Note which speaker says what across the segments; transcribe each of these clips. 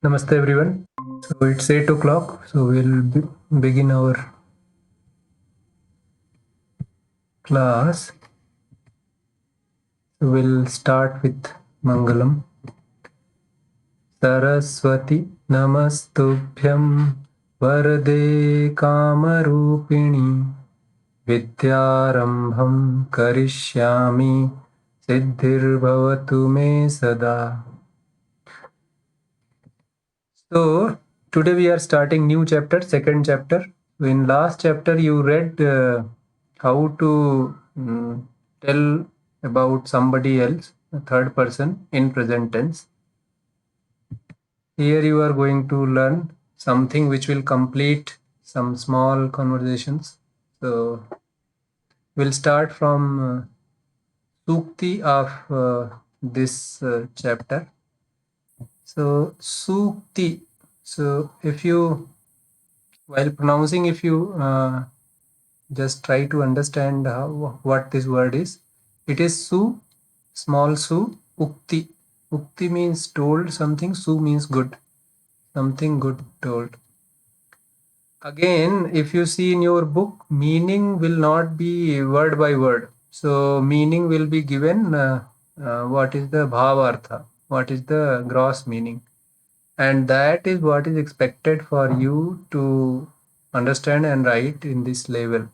Speaker 1: Namaste everyone. So it's 8 o'clock. So we'll begin our class. So we'll start with Mangalam. Saraswati Namastubhyam Varade Kamarupini Vidyarambham Karishyami Siddhirbhavatu Me Sada. So today we are starting new chapter, second chapter. In last chapter you read how to tell about somebody else, a third person in present tense. Here you are going to learn something which will complete some small conversations. So we'll start from Sukti of this chapter. So Sukti. So if you while pronouncing, if you just try to understand what this word is. It is su, small su, ukti. Ukti means told something, su means good, something good told. Again, if you see in your book, meaning will not be word by word. So meaning will be given what is the bhavartha, what is the gross meaning. And that is what is expected for you to understand and write in this level.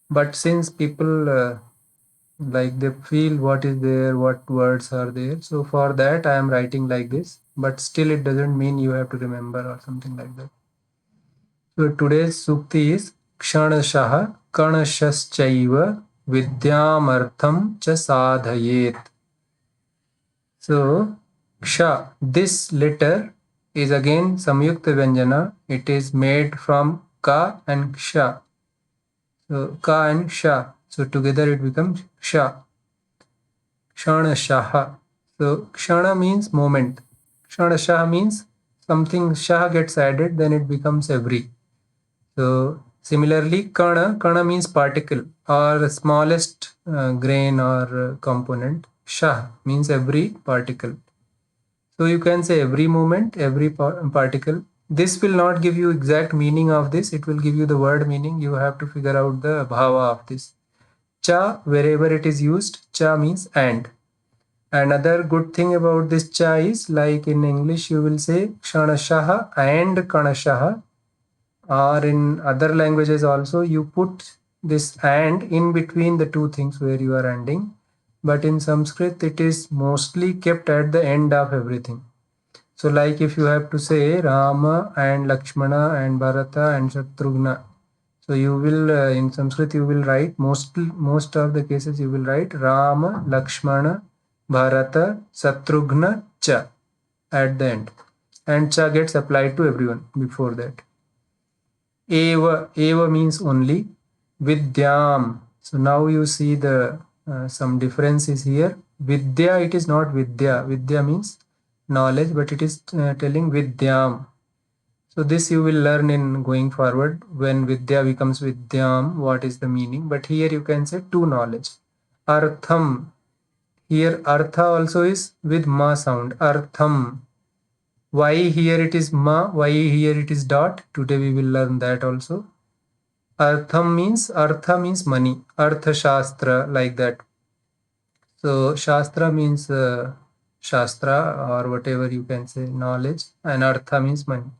Speaker 1: But since people like they feel what is there, what words are there, so for that I am writing like this, but still it doesn't mean you have to remember or something like that. So today's sukti is kshanashaha kanashaschaiva vidyamartham cha sadhayet. So ksha, this letter is again samyukta vyanjana. It is made from ka and ksha. So ka and sha. So together it becomes ksha. Kshanashaha. So kshana means moment. Kshanashaha means something shah gets added, then it becomes every. So similarly, kana means particle or smallest grain or component. Shah means every particle. So you can say every moment, every particle. This will not give you exact meaning of this. It will give you the word meaning. You have to figure out the bhava of this. Cha, wherever it is used, cha means and. Another good thing about this cha is, like in English you will say kshanashaha and kanashaha, or in other languages also you put this and in between the two things where you are ending. But in Sanskrit it is mostly kept at the end of everything. So like if you have to say Rama and Lakshmana and Bharata and Shatrughna, so you will in Sanskrit you will write most of the cases you will write Rama, Lakshmana, Bharata, Satrughna, Cha at the end, and Cha gets applied to everyone before that. Eva means only. Vidyam. So now you see the some differences here. Vidya, it is not Vidya. Vidya means knowledge, but it is telling Vidyam. So this you will learn in going forward when Vidya becomes Vidyam, what is the meaning. But here you can say to knowledge. Artham. Here Artha also is with ma sound. Artham. Why here it is ma? Why here it is dot? Today we will learn that also. Artham means Artha means money. Artha Shastra, like that. So Shastra means Shastra or whatever you can say, knowledge, and Artha means money.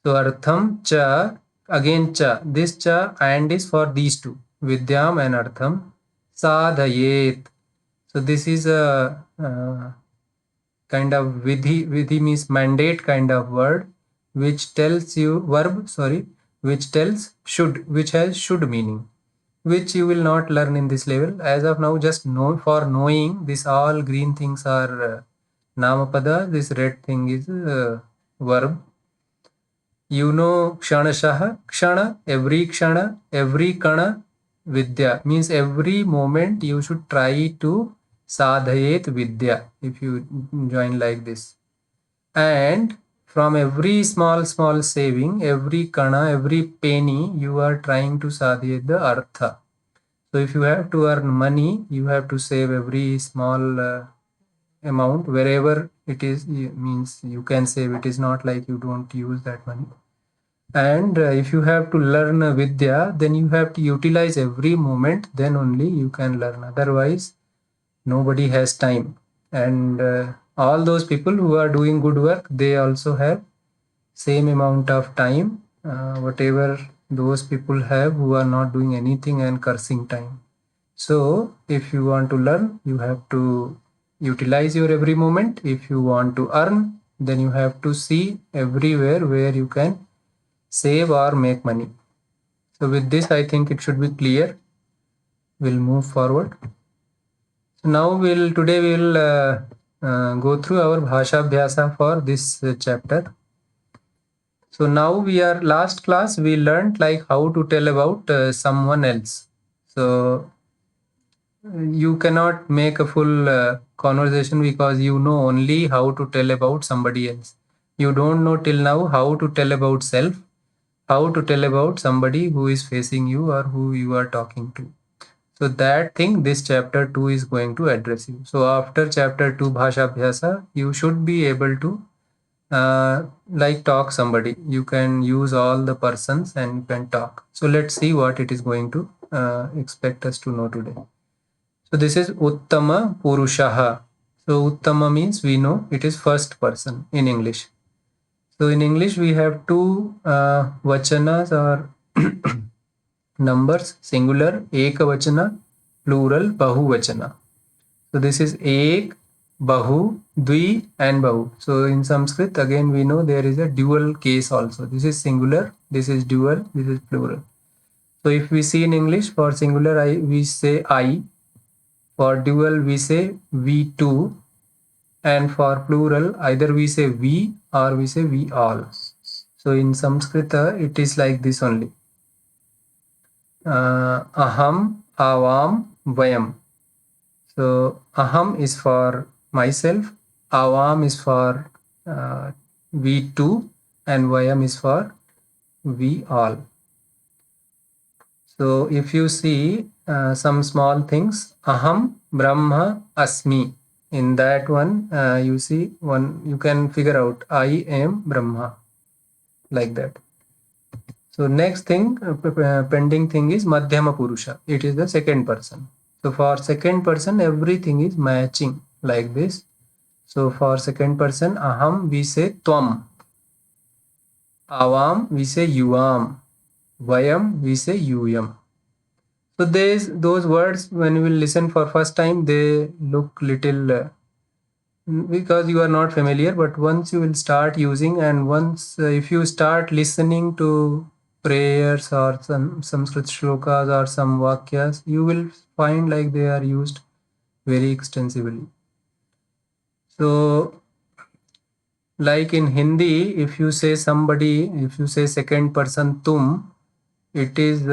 Speaker 1: So Artham cha, again cha. This cha and is for these two, Vidyam and Artham. Sadhayet. So this is a kind of vidhi. Vidhi means mandate kind of word, which tells you verb. Sorry, which tells should, which has should meaning, which you will not learn in this level. As of now, just know for knowing this all green things are namapada. This red thing is verb. You know kshanashaha, kshana, every kana, vidya means every moment you should try to sadhayet vidya if you join like this. And from every small saving, every kana, every penny, you are trying to sadhayet the artha. So if you have to earn money, you have to save every small amount wherever it is, means you can save. It is not like you don't use that money. And if you have to learn vidya, then you have to utilize every moment, then only you can learn. Otherwise, nobody has time. And all those people who are doing good work, they also have same amount of time, whatever those people have who are not doing anything and cursing time. So if you want to learn, you have to utilize your every moment. If you want to earn, then you have to see everywhere where you can save or make money. So with this, I think it should be clear. We'll move forward. So now today we'll go through our Bhasha Abhyasa for this chapter. So now last class we learned like how to tell about someone else. So you cannot make a full conversation because you know only how to tell about somebody else. You don't know till now how to tell about self, how to tell about somebody who is facing you or who you are talking to. So that thing this chapter 2 is going to address you. So after chapter 2 Bhasha Abhyasa, you should be able to like talk somebody. You can use all the persons and you can talk. So let's see what it is going to expect us to know today. So this is Uttama Purushaha. So Uttama means we know it is first person in English. So in English we have two vachanas or numbers, singular, ekavachana, plural, bahuvachana. So this is ek, bahu, dvi and bahu. So in Sanskrit again we know there is a dual case also. This is singular, this is dual, this is plural. So if we see in English for singular we say I, for dual we say we two, and for plural either we say we or we say we all. So in Sanskrit it is like this only. Aham, avam, vayam. So aham is for myself, avam is for we two, and vayam is for we all. So if you see some small things, aham brahma asmi. In that one, you see one, you can figure out I am Brahma, like that. So next thing, pending thing is Madhyama Purusha. It is the second person. So for second person, everything is matching like this. So for second person, aham we say tvam, avam we say yuam, vayam we say yuyam. So those words when you will listen for first time, they look little because you are not familiar, but once you will start using, and once if you start listening to prayers or some Sanskrit shlokas or some vakyas, you will find like they are used very extensively. So like in Hindi, if you say somebody, if you say second person tum, it is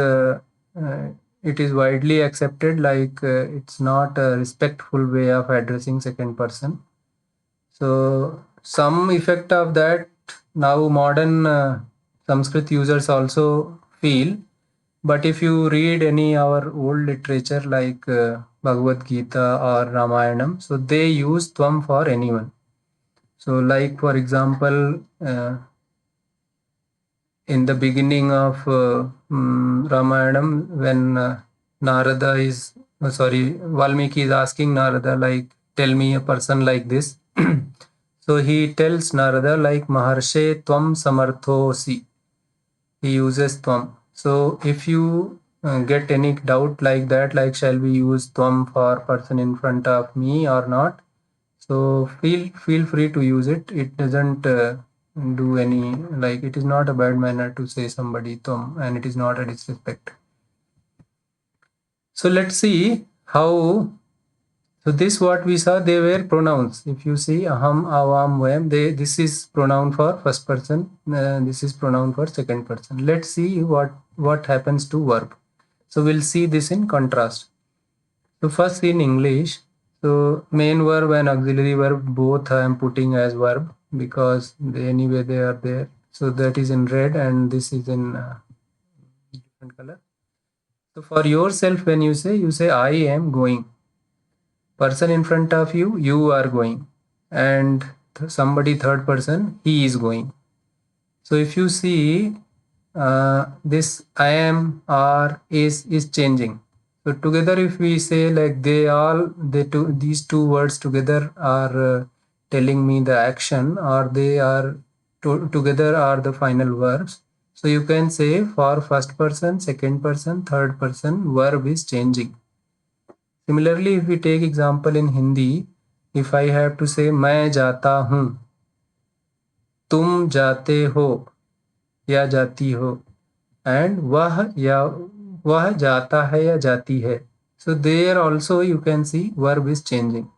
Speaker 1: widely accepted like it's not a respectful way of addressing second person. So some effect of that now modern Sanskrit users also feel. But if you read any our old literature like Bhagavad Gita or Ramayanam, so they use tvam for anyone. So like for example, in the beginning of Ramayanam, when Narada is, Valmiki is asking Narada like, tell me a person like this. So he tells Narada like Maharshe Tvam Samarthosi. He uses Tvam. So if you get any doubt like that, like shall we use Tvam for person in front of me or not? So feel free to use it. It doesn't do any, like it is not a bad manner to say somebody Tvam, and it is not a disrespect. So let's see how. So this what we saw, they were pronouns. If you see aham, avam, vayam, this is pronoun for first person. This is pronoun for second person. Let's see what happens to verb. So we'll see this in contrast. So first in English, so main verb and auxiliary verb both I am putting as verb because anyway they are there. So that is in red and this is in different color. So for yourself, when you say I am going. person in front of you, you are going, and somebody third person, he is going. So if you see, this I am, are, is changing. So together, if we say like these two words together are telling me the action, or they are together are the final verbs. So you can say for first person, second person, third person, verb is changing. Similarly, if we take example in Hindi, if I have to say मैं जाता हूँ, तुम जाते हो या जाती हो, and वह जाता है या जाती है. So there also you can see verb is changing.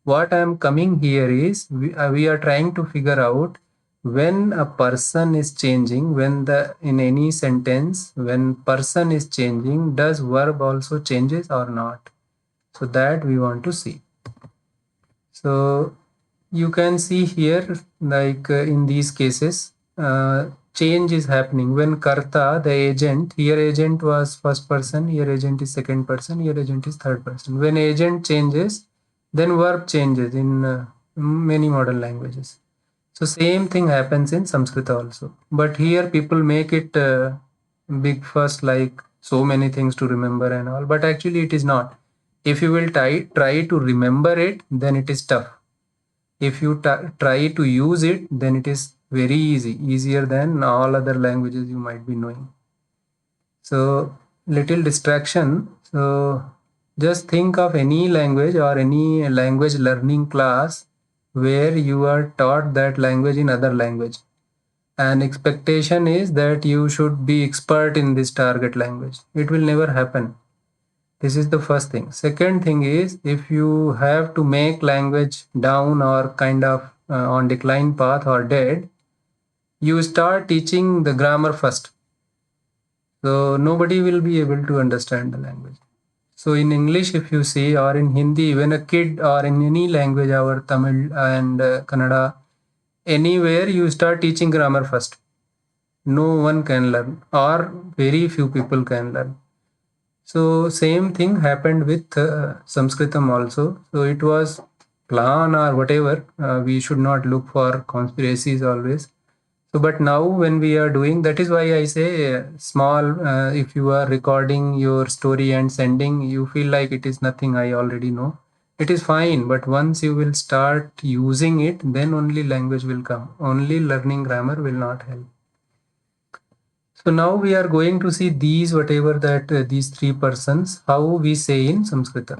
Speaker 1: What I am coming here is we are trying to figure out when a person is changing, when the in any sentence when person is changing, does verb also changes or not? So that we want to see. So you can see here, like in these cases, change is happening when karta, the agent, here agent was first person, here agent is second person, here agent is third person. When agent changes, then verb changes in many modern languages. So same thing happens in Sanskrit also. But here people make it big fuss, like so many things to remember and all. But actually it is not. If you will try to remember it, then it is tough. If you try to use it, then it is very easy, easier than all other languages you might be knowing. So little distraction. So just think of any language or any language learning class where you are taught that language in other language, and expectation is that you should be expert in this target language. It will never happen. This is the first thing. Second thing is, if you have to make language down or kind of on decline path or dead, you start teaching the grammar first. So nobody will be able to understand the language. So in English, if you see, or in Hindi, when a kid, or in any language, our Tamil and Kannada, anywhere you start teaching grammar first. No one can learn, or very few people can learn. So same thing happened with Sanskritam also. So it was plan or whatever. We should not look for conspiracies always. So, but now when we are doing, that is why I say small. If you are recording your story and sending, you feel like it is nothing. I already know. It is fine, but once you will start using it, then only language will come. Only learning grammar will not help. So now we are going to see these whatever that these three persons, how we say in Sanskrit.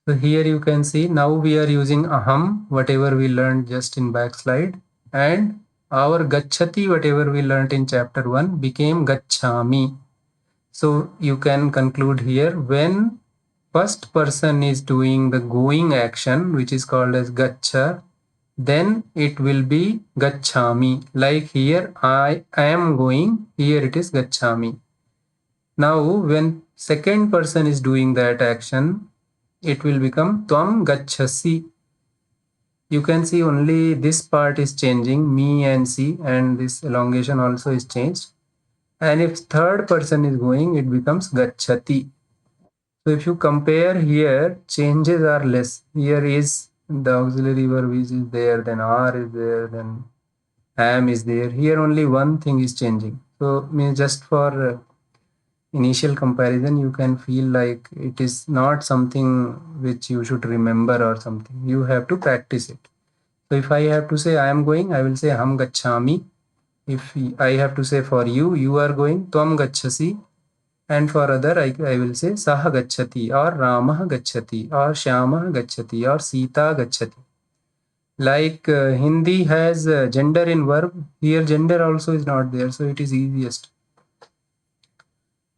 Speaker 1: So here you can see now we are using aham, whatever we learned just in backslide, and our gachati, whatever we learned in chapter 1, became gachami. So you can conclude here, when first person is doing the going action, which is called as gacha, then it will be gachami. Like here, I am going, here it is gachami. Now, when second person is doing that action, it will become tvam gachasi. You can see only this part is changing, me and si, and this elongation also is changed. And if third person is going, it becomes gachati. So if you compare here, changes are less. Here is the auxiliary verb is there, then are is there, then am is there. Here only one thing is changing. So just for initial comparison, you can feel like it is not something which you should remember or something. You have to practice it. So if I have to say I am going, I will say ham gachami. If I have to say for you, you are going, tvam gachasi. And for other, I will say Saha gachati, or Ramah gachati, or Shyamah gachati, or Sita gachati. Like Hindi has gender in verb, here gender also is not there, so it is easiest.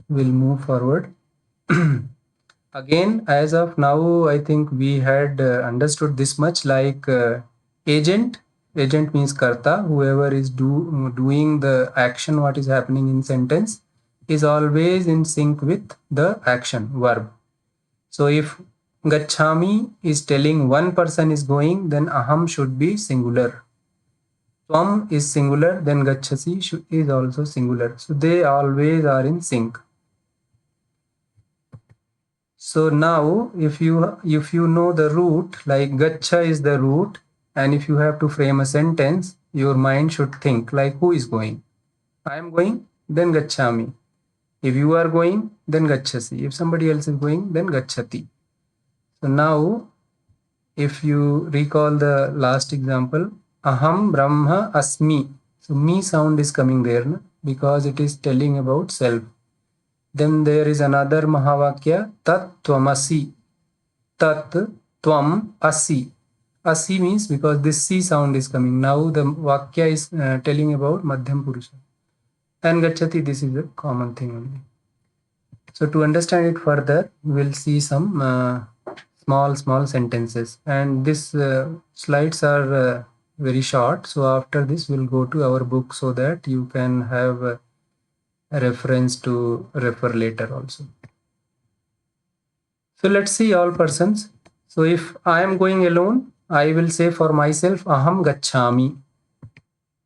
Speaker 1: We'll move forward. Again, as of now, I think we had understood this much, like agent. Agent means karta, whoever is doing the action, what is happening in sentence, is always in sync with the action, verb. So if gachami is telling one person is going, then aham should be singular. Tvam is singular, then gachasi is also singular. So they always are in sync. So now if you know the root, like gacha is the root, and if you have to frame a sentence, your mind should think like, who is going? I am going, then gachami. If you are going, then gachasi. If somebody else is going, then gachati. So now if you recall the last example, aham brahma asmi. So me sound is coming there, no? Because it is telling about self. Then there is another mahavakya, tat tvamasi. Tat tvam asi. Asi means because this C sound is coming. Now the vakya is telling about Madhyam Purusha. And Gachati, this is a common thing only. So to understand it further, we'll see some small sentences. And these slides are very short. So after this, we'll go to our book so that you can have a reference to refer later also. So let's see all persons. So if I am going alone, I will say for myself, aham gachami.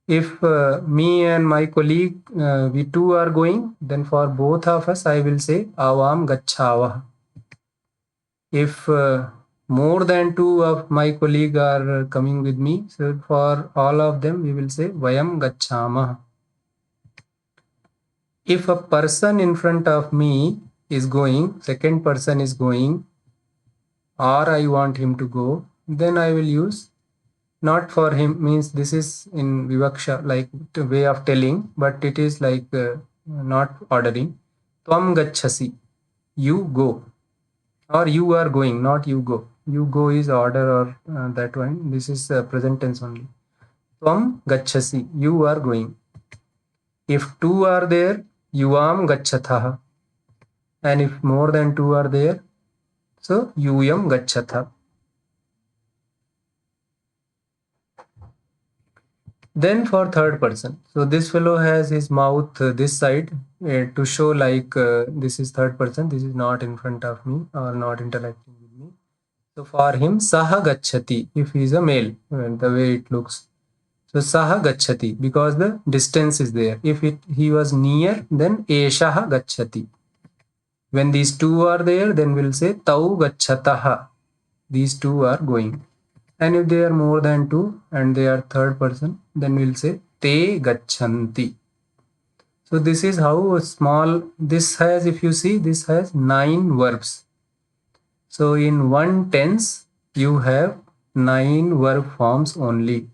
Speaker 1: If me and my colleague, we two are going, then for both of us, I will say avam gachavah. If more than two of my colleague are coming with me, so for all of them, we will say vayam gachamah. If a person in front of me is going, second person is going, or I want him to go, then I will use not for him, means this is in vivaksha, like the way of telling, but it is like not ordering. Tvam gachhasi, you go, or you are going, not you go. You go is order, or that one. This is present tense only. Tvam gachhasi, you are going. If two are there, yuvam gachatha. And if more than two are there, so yuyam gachatha. Then for third person, so this fellow has his mouth this side to show like this is third person, this is not in front of me or not interacting with me. So for him, saha gachati, if he is a male, the way it looks. So saha gachati, because the distance is there. If he was near, then eshaha gachati. When these two are there, then we'll say tau gachataha. These two are going. And if they are more than two and they are third person, then we'll say te gachanti. So this is how small this has. If you see, this has 9 verbs. So in one tense, you have 9 verb forms only.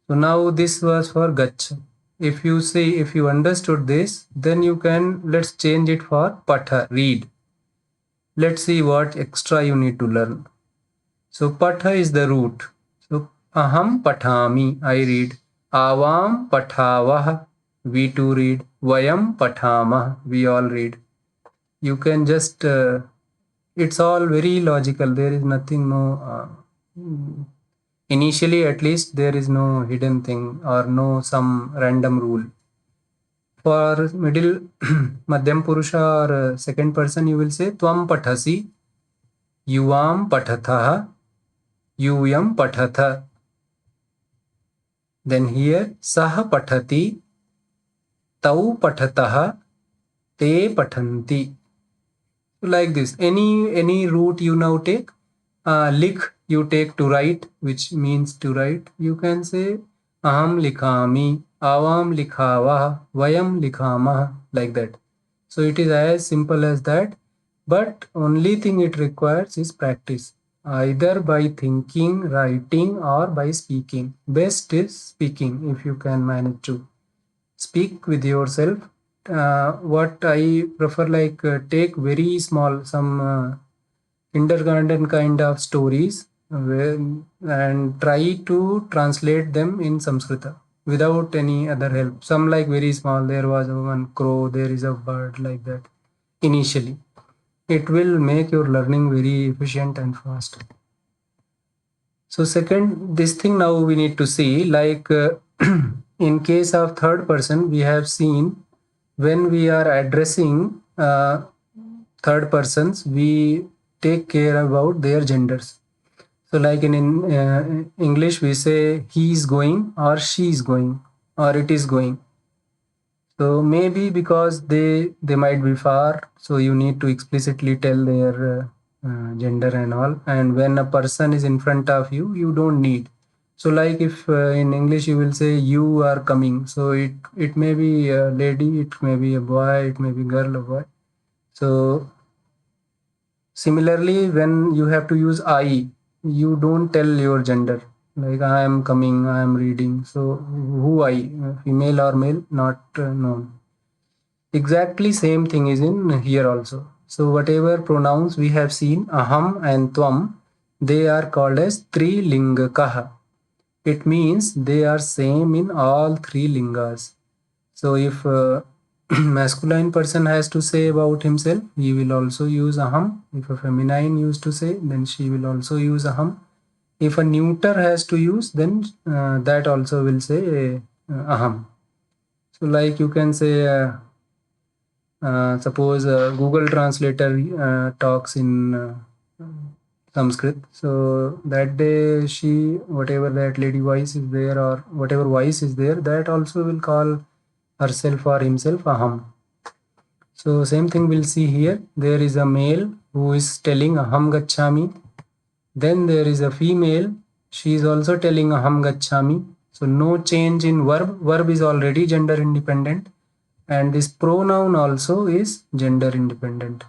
Speaker 1: So now this was for gacha. If you see, if you understood this, then you can, let's change it for patha, read. Let's see what extra you need to learn. So patha is the root. So aham pathami, I read. Avam pathavah, we too read. Vayam pathamah, we all read. You can just it's all very logical. There is nothing, no initially at least there is no hidden thing or no some random rule. For middle madhyam purusha or second person, you will say tvam pathasi, yuvam pathathah, yuyam pathatha. Then here saha pathati, tau pathatah, te pathanti. Like this, any route you now take. Likh, you take to write, which means to write. You can say aham likhami, avam likhavah, vayam likhamah, like that. So it is as simple as that, but only thing it requires is practice, either by thinking, writing, or by speaking. Best is speaking. If you can manage to speak with yourself, what I prefer, like take very small, some kindergarten kind of stories, and try to translate them in Sanskrita without any other help. Some like very small, there was one crow, there is a bird, like that. Initially, it will make your learning very efficient and fast. So second, this thing now we need to see, like in case of third person, we have seen when we are addressing third persons, we take care about their genders. So like in English, we say he is going, or she is going, or it is going. So maybe because they might be far, so you need to explicitly tell their gender and all. And when a person is in front of you, you don't need. So like if in English you will say you are coming, so it may be a lady, it may be a boy, it may be girl or boy. So similarly, when you have to use I, you don't tell your gender. Like I am coming, I am reading. So who I, female or male, not known. Exactly same thing is in here also. So whatever pronouns we have seen, aham and tvam, they are called as trilingakaha. It means they are same in all three lingas. So if masculine person has to say about himself, he will also use aham. If a feminine used to say, then she will also use aham. If a neuter has to use, then that also will say aham. So like you can say, suppose Google Translator talks in Sanskrit. So that day she, whatever that lady voice is there or whatever voice is there, that also will call herself or himself aham. So same thing we'll see here. There is a male who is telling aham gacchami. Then there is a female. She is also telling aham gacchami. So no change in verb. Verb is already gender independent. And this pronoun also is gender independent.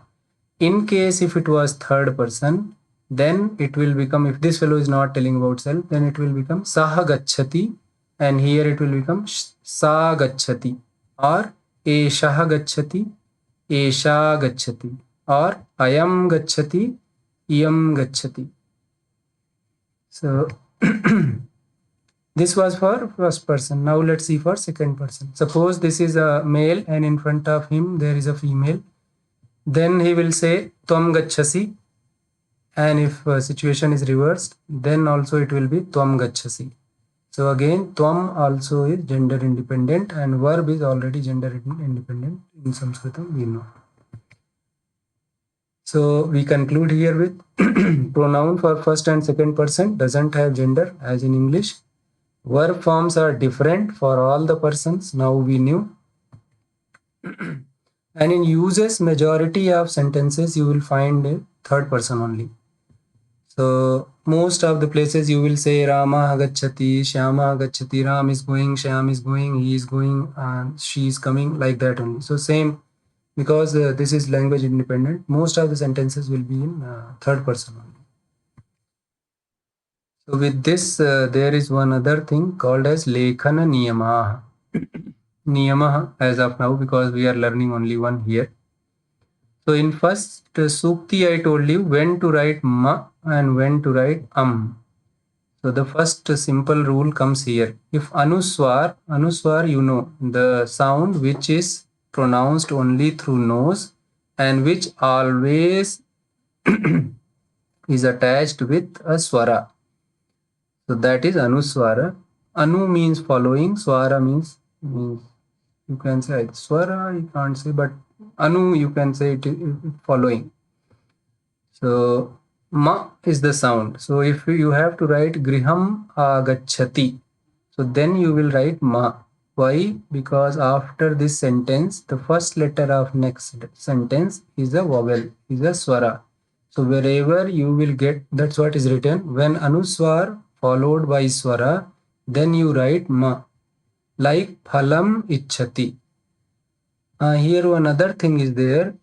Speaker 1: In case if it was third person, then it will become, if this fellow is not telling about self, then it will become saha gacchati, and here it will become sa gacchati, or eshaha gacchati, esha gacchati, or ayam gacchati, iyam gacchati. So this was for first person. Now let's see for second person. Suppose this is a male and in front of him there is a female. Then he will say tvam gacchasi, and if situation is reversed, then also it will be tvam gacchasi. So again, tvam also is gender independent, and verb is already gender independent in Sanskritam, we know. So we conclude here with pronoun for first and second person doesn't have gender as in English. Verb forms are different for all the persons, now we knew. And in uses, majority of sentences you will find a third person only. So most of the places you will say Rama gacchati, Shyama gacchati, Ram is going, Shyam is going, he is going, and she is coming, like that only. So same, because this is language independent, most of the sentences will be in third person only. So with this, there is one other thing called as Lekhana Niyama. Niyama as of now, because we are learning only one here. So in first Sukti, I told you when to write ma and when to write So the first simple rule comes here. If anuswar, you know, the sound which is pronounced only through nose and which always is attached with a swara. So that is anuswara. Anu means following, swara means you can say swara, you can't say, but anu you can say it following. So ma is the sound. So if you have to write griham agachati, so then you will write ma. Why? Because after this sentence, the first letter of next sentence is a vowel, is a swara. So wherever you will get, that's what is written. When anuswar followed by swara, then you write ma. Like phalam ichhati. Here one other thing is there.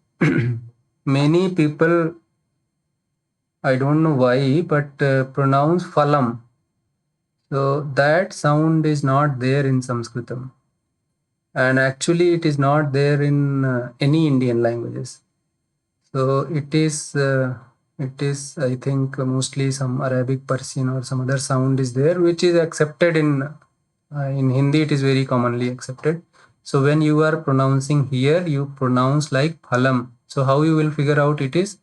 Speaker 1: Many people, I don't know why, but pronounce phalam. So that sound is not there in Sanskritam. And actually it is not there in any Indian languages. So it is I think mostly some Arabic, Persian or some other sound is there, which is accepted in Hindi. It is very commonly accepted. So when you are pronouncing here, you pronounce like phalam. So how you will figure out it is,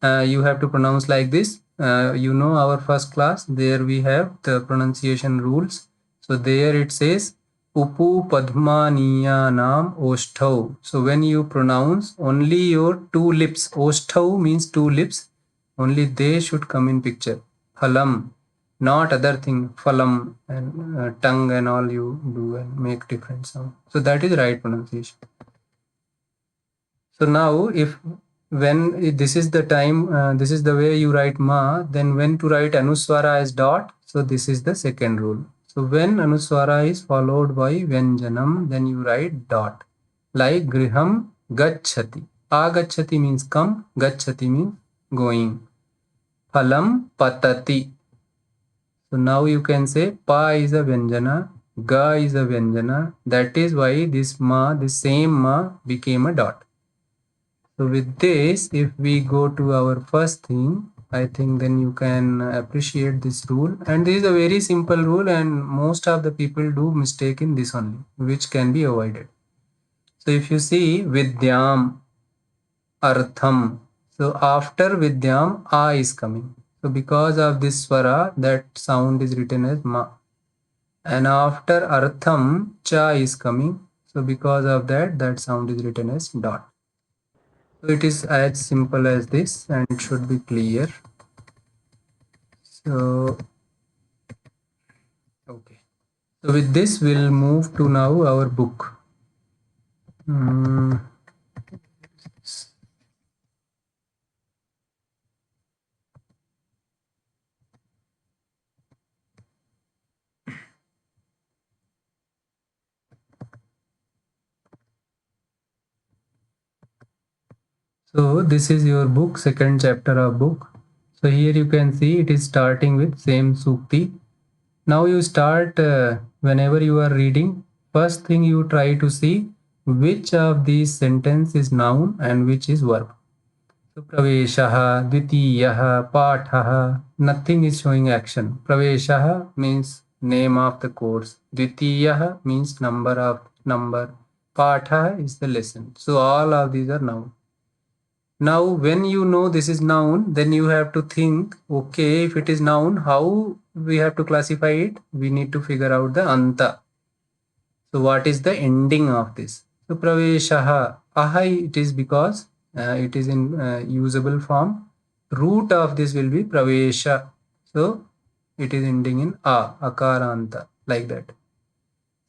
Speaker 1: you have to pronounce like this. You know our first class, there we have the pronunciation rules. So there it says Upu Padmaniya Nam Oshtau. So when you pronounce, only your two lips, Oshtau means two lips, only they should come in picture. Phalam. not other thing, phalam and tongue and all you do and make different sound. So that is right pronunciation. So now if when this is the time, this is the way you write ma, then when to write anuswara as dot, so this is the second rule. So when anuswara is followed by vyanjanam, then you write dot. Like griham gachati. Agachati means come, gachati means going. Phalam patati. So now you can say pa is a vyanjana, ga is a vyanjana. That is why this ma, the same ma became a dot. So with this, if we go to our first thing, I think then you can appreciate this rule. And this is a very simple rule and most of the people do mistake in this only, which can be avoided. So if you see Vidyam, Artham. So after Vidyam, A is coming. So because of this swara, that sound is written as Ma. And after Artham, Cha is coming. So because of that, that sound is written as dot. So it is as simple as this and it should be clear. So, okay. So with this, we'll move to now our book. So this is your book, second chapter of book. So here you can see it is starting with same sukti. Now you start whenever you are reading, first thing you try to see which of these sentence is noun and which is verb. So praveshaha, dvitiyaha, pathaha, nothing is showing action. Praveshaha means name of the course. Dvitiyaha means number. Pathaha is the lesson. So all of these are noun. Now, when you know this is noun, then you have to think, okay, if it is noun, how we have to classify it? We need to figure out the anta. So, what is the ending of this? So, praveshaha, aha, it is because it is in usable form. Root of this will be pravesha. So, it is ending in a, akaranta, like that.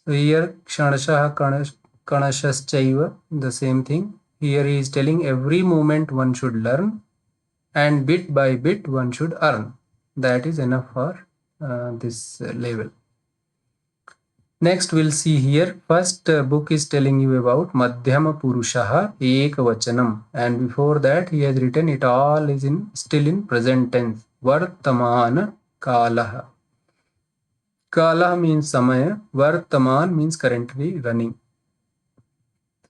Speaker 1: So, here, kshanashaha, kanashaschaiva, the same thing. Here he is telling every moment one should learn and bit by bit one should earn. That is enough for this level. Next we'll see here. First book is telling you about Madhyama Purushaha Ekavachanam, and before that he has written it all is in still in present tense. Vartamana Kalaha. Kala means Samaya, Vartaman means currently running.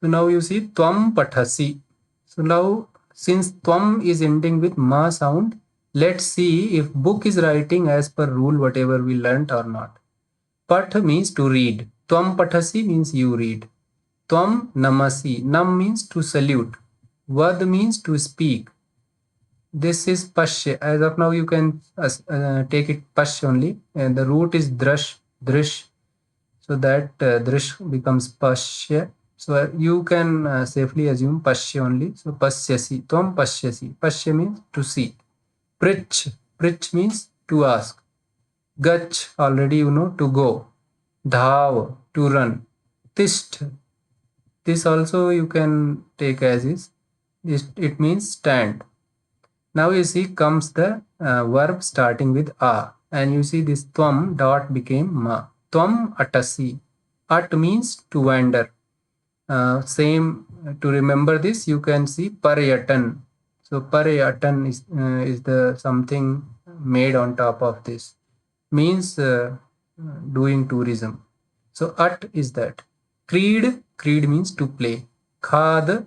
Speaker 1: So now you see Tvam Pathasi. So now since Tvam is ending with Ma sound, let's see if book is writing as per rule whatever we learnt or not. Path means to read. Tvam Pathasi means you read. Tvam Namasi. Nam means to salute. Vad means to speak. This is Pashya. As of now you can take it Pash only. And the root is Drash, Drish. So that Drish becomes Pashya. So you can safely assume Pashya only. So Pasyasi, Tvam Pashyasi. Pashya means to see. Prich, Prich means to ask. Gach, already you know, to go. Dhav, to run. Tisht, this also you can take as is. It means stand. Now you see comes the verb starting with a. And you see this tvam dot became ma. Tvam atasi. At means to wander. Same to remember this you can see paryatan. So paryatan is the something made on top of this, means doing tourism. So at is that. Creed means to play. Khad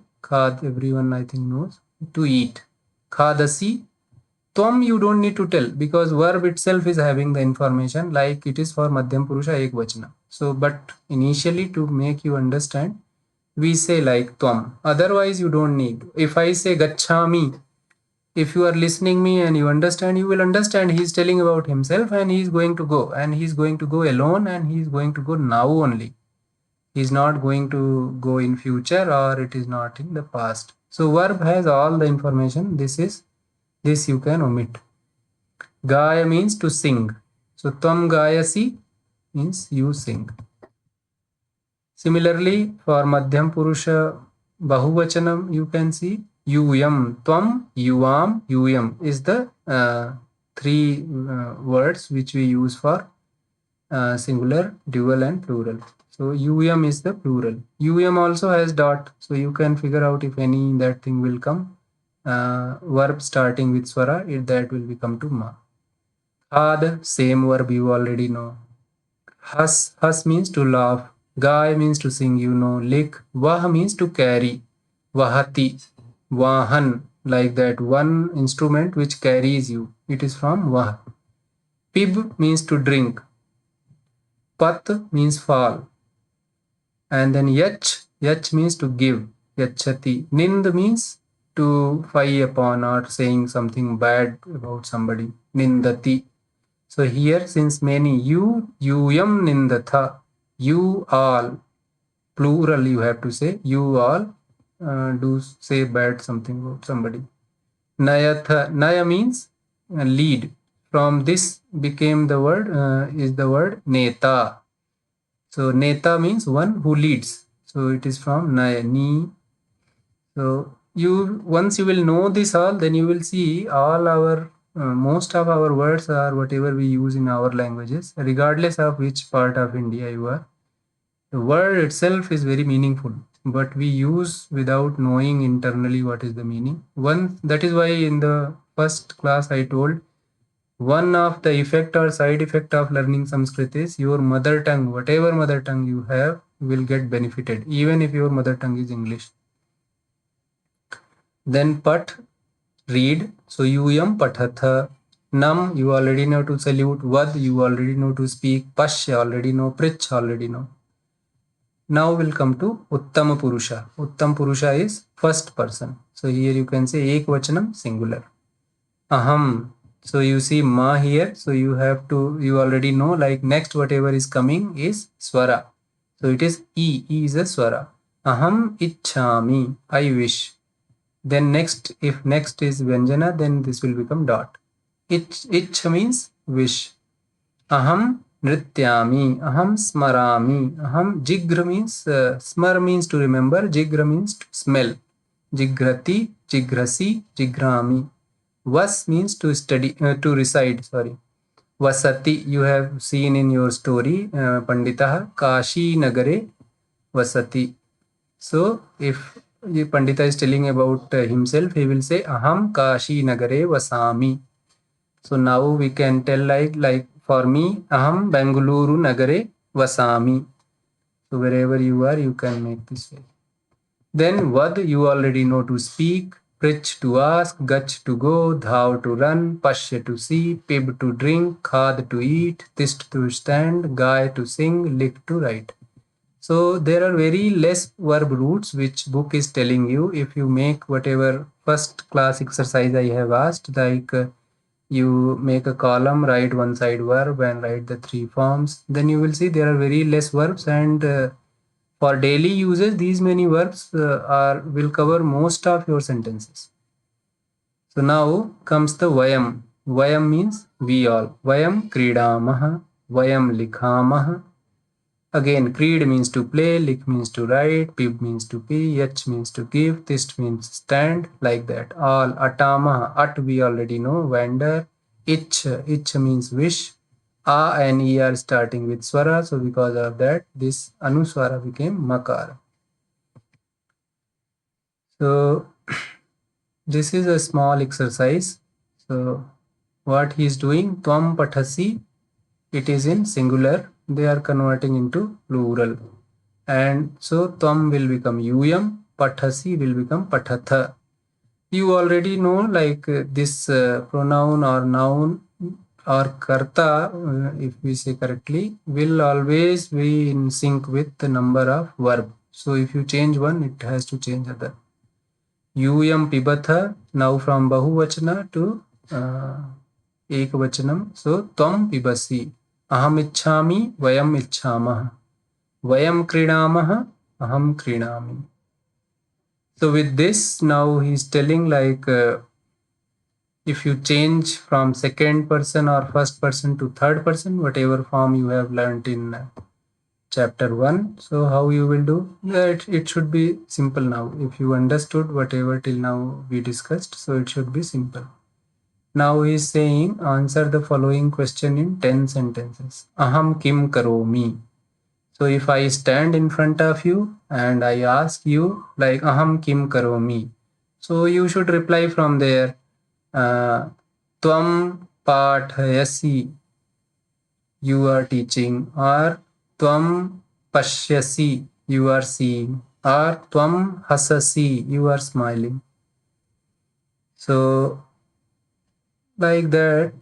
Speaker 1: everyone I think knows, to eat. Khadasi. Tvam you don't need to tell because verb itself is having the information, like it is for Madhyam Purusha Ekvachana. So but initially to make you understand, we say like tvam. Otherwise you don't need. If I say gachami, if you are listening me and you understand, you will understand he is telling about himself and he is going to go and he is going to go alone and he is going to go now only. He is not going to go in future or it is not in the past. So verb has all the information. This you can omit. Gaya means to sing. So tvam gayasi means you sing. Similarly, for Madhyam Purusha Bahuvachanam, you can see Yuyam, Tvam, Yuam, Yuyam is the three words which we use for singular, dual, and plural. So Yuyam is the plural. Yuyam also has dot, so you can figure out if any that thing will come. Verb starting with swara, that will become to ma. Khad, same verb you already know. Has means to laugh. Gai means to sing, you know. Lik. Vah means to carry. Vahati. Vahan. Like that. One instrument which carries you. It is from Vah. Pib means to drink. Pat means fall. And then Yach. Yach means to give. Yachati. Nind means to fie upon or saying something bad about somebody. Nindati. So here, since many yam nindatha, you all, plural you have to say, you all do say bad something about somebody. Nayatha, naya means lead. From this became the word, is the word neta. So neta means one who leads. So it is from naya, ni. So once you will know this all, then you will see all our most of our words are whatever we use in our languages, regardless of which part of India you are. The word itself is very meaningful, but we use without knowing internally what is the meaning. That is why in the first class I told one of the effect or side effect of learning Sanskrit is your mother tongue, whatever mother tongue you have, will get benefited, even if your mother tongue is English. Then pat, read. So yum pathatha. Nam, you already know to salute. Vad, you already know to speak. Pash, already know. Prich, already know. Now we'll come to Uttama Purusha. Uttam Purusha is first person. So here you can say Ekvachanam, singular. Aham. So you see ma here. So you already know, like next whatever is coming is swara. So it is E. E is a swara. Aham ichhami. I wish. Then if next is Vyanjana, then this will become dot. Ich means wish. Aham nrityami. Aham smarami. Aham jigra means, smar means to remember. Jigra means to smell. Jigrati, jigrasi, jigrami. Vas means to study, to reside, sorry. Vasati, you have seen in your story, Panditah, Kashi Nagare Vasati. So if the Pandita is telling about himself, he will say Aham Kashi Nagare Vasami. So now we can tell like for me, Aham Bengaluru Nagare Vasami. So wherever you are, you can make this way. Then Vad, you already know to speak, Prich to ask, Gach to go, Dhav to run, Pashya to see, Pib to drink, Khad to eat, Tist to stand, Gai to sing, Lik to write. So there are very less verb roots which book is telling you. If you make whatever first class exercise I have asked, like you make a column, write one side verb and write the three forms, then you will see there are very less verbs, and for daily uses these many verbs will cover most of your sentences. So now comes the vayam. Vayam means we all. Vayam kridamaha, vayam likhamaha. Again, creed means to play, lik means to write, pib means to pee, yach means to give, tist means stand, like that. All, atama, at we already know, vendor, ich means wish, a and e are starting with swara, so because of that, this anuswara became makara. So, this is a small exercise. So, what he is doing, tvam pathasi, it is in singular, they are converting into plural. And so tvam will become yuyam, pathasi will become pathatha. You already know, like this pronoun or noun or karta, if we say correctly, will always be in sync with the number of verb. So if you change one, it has to change other. Yuyam pibatha, now from bahuvachana to ekvachanam. So tvam pibasi. Aham ichhami, vayam ichhamah. Vayam kridamah, aham kridami. So with this, now he's telling like if you change from second person or first person to third person, whatever form you have learned in chapter 1, so how you will do that, it should be simple now. If you understood whatever till now we discussed, so it should be simple. Now he is saying answer the following question in 10 sentences. Aham kim karomi. So if I stand in front of you and I ask you like aham kim karomi, so you should reply from there. Tvam pathayasi, you are teaching, or tvam pashyasi, you are seeing, or tvam hasasi, you are smiling. So like that.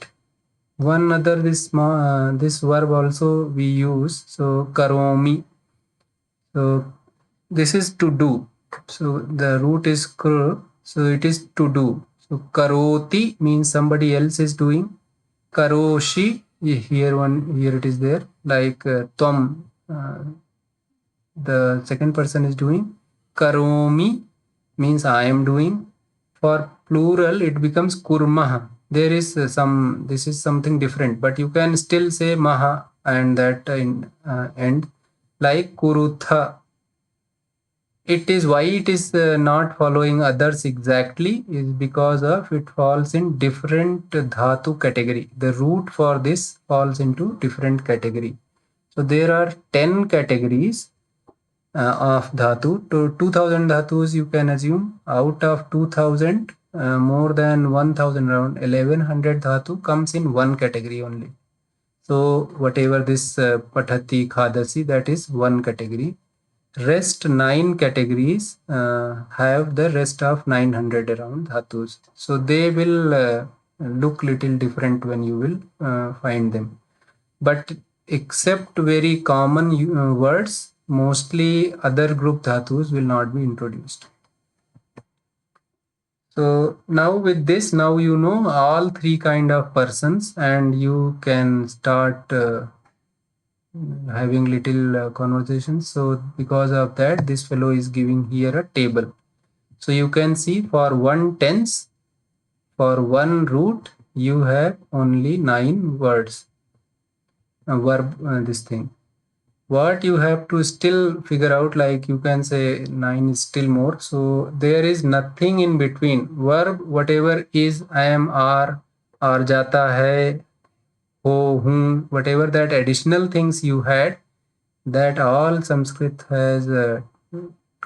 Speaker 1: One other this verb also we use. So karomi. So this is to do. So the root is kr. So it is to do. So karoti means somebody else is doing. Karoshi, here it is there, like tvam, the second person is doing. Karomi means I am doing. For plural it becomes kurmah. There is this is something different, but you can still say maha and that in end, like kurutha. It is why it is not following others exactly is because of it falls in different dhatu category. The root for this falls into different category. So there are 10 categories of dhatu. To 2000 dhatus you can assume. Out of 2000, more than 1000, around 1100 dhatu comes in one category only. So whatever this pathati, khadasi, that is one category. Rest 9 categories have the rest of 900 around dhatus. So they will look little different when you will find them. But except very common words, mostly other group dhatus will not be introduced. So now with this, now you know all three kind of persons and you can start having little conversations. So because of that, this fellow is giving here a table. So you can see for one tense, for one root, you have only 9 words, verb, this thing. What you have to still figure out, like you can say 9 is still more. So there is nothing in between. Verb, whatever is, I am, are, jata hai, ho, hum, whatever that additional things you had, that all Sanskrit has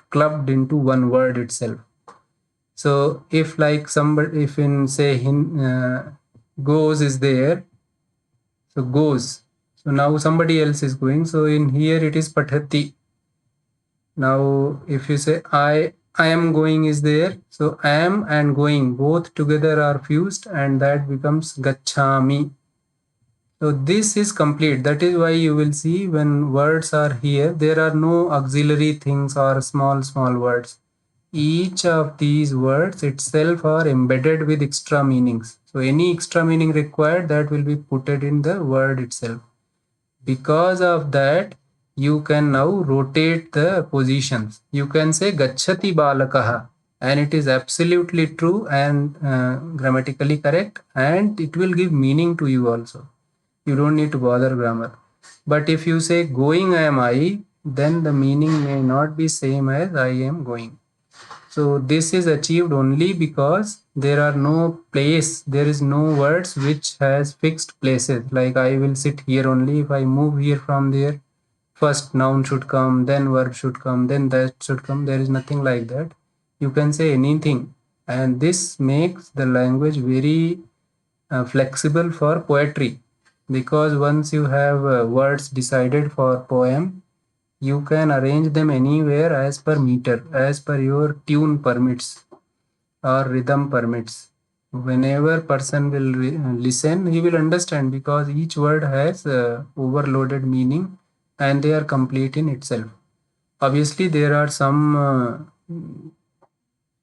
Speaker 1: clubbed into one word itself. So if like somebody, if in say goes is there, so goes. So now somebody else is going. So in here it is pathati. Now if you say I am going is there. So I am and going both together are fused and that becomes gachami. So this is complete. That is why you will see when words are here, there are no auxiliary things or small words. Each of these words itself are embedded with extra meanings. So any extra meaning required, that will be put in the word itself. Because of that, you can now rotate the positions. You can say gachati balakaha, and it is absolutely true and grammatically correct, and it will give meaning to you also. You don't need to bother grammar. But if you say going am I, then the meaning may not be same as I am going. So this is achieved only because there are no place, there is no words which has fixed places. Like I will sit here only. If I move here from there, first noun should come, then verb should come, then that should come. There is nothing like that. You can say anything, and this makes the language very flexible for poetry, because once you have words decided for poem, you can arrange them anywhere as per meter, as per your tune permits or rhythm permits. Whenever person will listen, he will understand, because each word has overloaded meaning and they are complete in itself. Obviously there are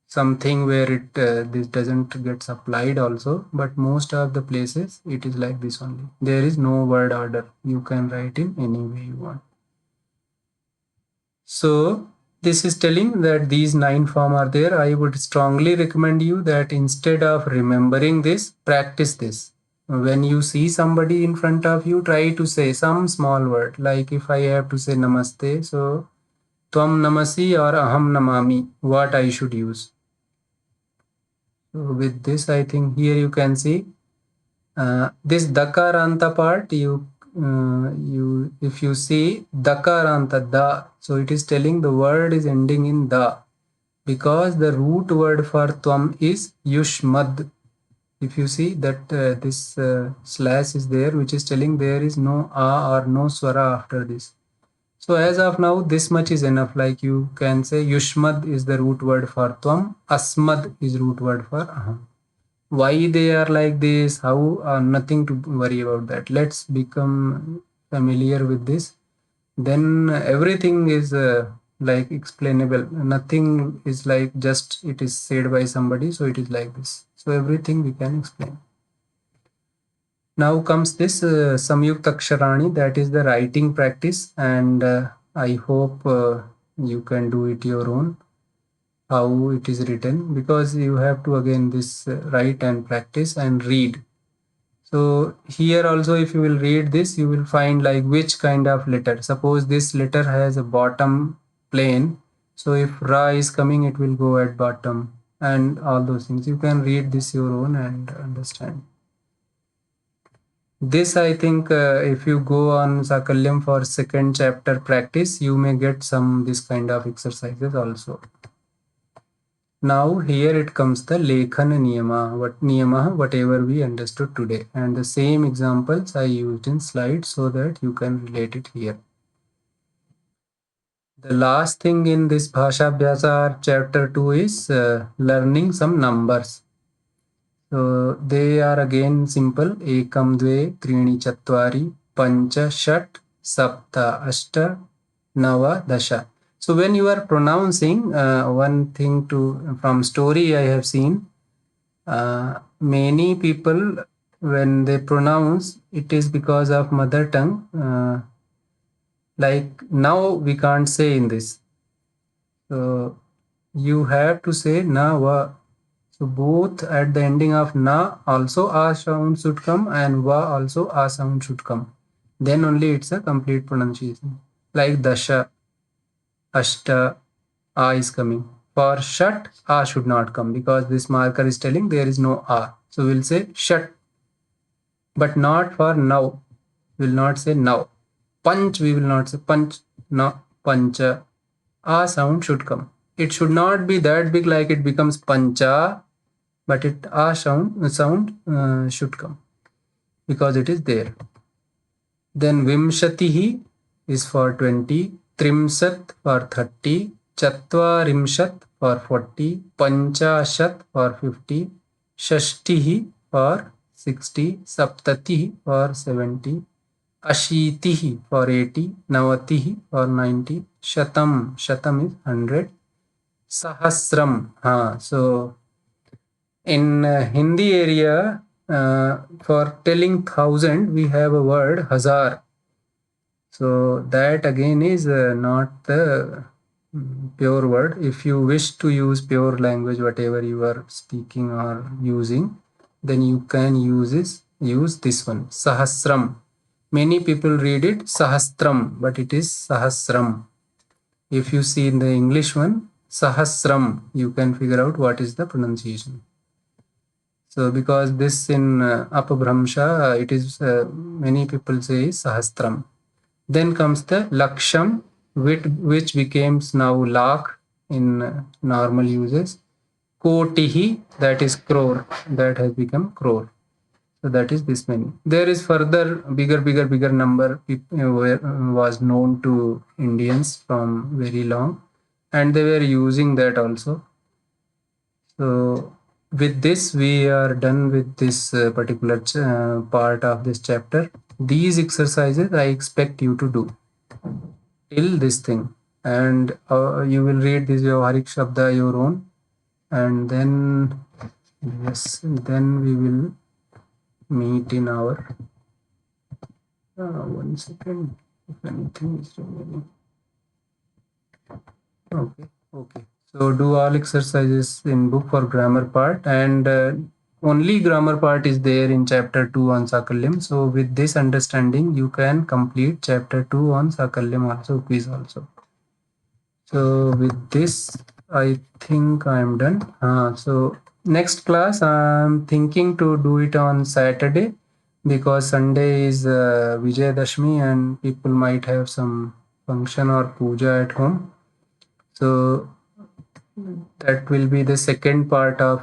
Speaker 1: something where it this doesn't get applied also, but most of the places it is like this only. There is no word order. You can write in any way you want. So This is telling that these 9 forms are there. I would strongly recommend you that instead of remembering this, practice this. When you see somebody in front of you, try to say some small word. Like if I have to say namaste, so tvam namasi or aham namami, what I should use. So with this, I think here you can see this dakaranta part. If you see dakaranta da, so it is telling the word is ending in da, because the root word for tvam is yushmad. If you see that this slash is there, which is telling there is no a or no swara after this. So as of now, this much is enough. Like you can say yushmad is the root word for tvam, asmad is root word for aham. Why they are like this, how, nothing to worry about that. Let's become familiar with this, then everything is like explainable. Nothing is like just it is said by somebody, so it is like this. So everything we can explain. Now comes this Samyukta Aksharani, that is the writing practice, and I hope you can do it your own, how it is written, because you have to again this write and practice and read. So here also, if you will read this, you will find like which kind of letter. Suppose this letter has a bottom plane. So if Ra is coming, it will go at bottom, and all those things. You can read this your own and understand. This I think if you go on Sakalyam for second chapter practice, you may get some this kind of exercises also. Now here it comes the Lekhana Niyama, whatever we understood today. And the same examples I used in slides so that you can relate it here. The last thing in this Bhasha Abhyasa chapter 2 is learning some numbers. So they are again simple. Ekam, dve, trini, chatvari, pancha, shat, sapta, ashta, nava, dasha. So when you are pronouncing, one thing from story I have seen, many people when they pronounce, it is because of mother tongue. Like now we can't say in this. So you have to say na wa. So both at the ending of na also a sound should come and va also a sound should come. Then only it's a complete pronunciation. Like dasha, ashta, a is coming. For shat, a should not come because this marker is telling there is no a. So we'll say shat, but not for now. We will not say now. Punch, we will not say punch. No, pancha. A sound should come. It should not be that big like it becomes pancha, but it a sound should come because it is there. Then vimshatihi is for 20, trimsat for 30, chatvarimshat for 40, panchashat for 50, shashtihi for 60, saptatihi for 70, ashitihi for 80, navatihi for 90, shatam is 100, sahasram. So in Hindi area, for telling 1,000, we have a word hazar. So that again is not the pure word. If you wish to use pure language, whatever you are speaking or using, then you can use this one, sahasram. Many people read it sahastram, but it is sahasram. If you see in the English one, sahasram, you can figure out what is the pronunciation. So because this in Apabhramsha, it is many people say Sahastram. Then comes the Laksham, which becomes now Lakh in normal uses. Kotihi, that is crore, that has become crore. So that is this many. There is further bigger number was known to Indians from very long, and they were using that also. So with this, we are done with this particular part of this chapter. These exercises I expect you to do till this thing, and you will read this Vyavaharik Shabda your own, and then yes, then we will meet in our 1 second if anything is remaining. Okay. So do all exercises in book for grammar part, and only grammar part is there in chapter 2 on Sakalyam. So with this understanding, you can complete chapter 2 on Sakalyam also, quiz also. So with this, I think I'm done. So next class, I'm thinking to do it on Saturday because Sunday is Vijayadashmi and people might have some function or puja at home. So that will be the second part of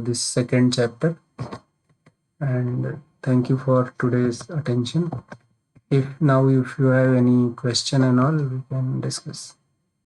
Speaker 1: this second chapter. And thank you for today's attention. If you have any question and all, we can discuss.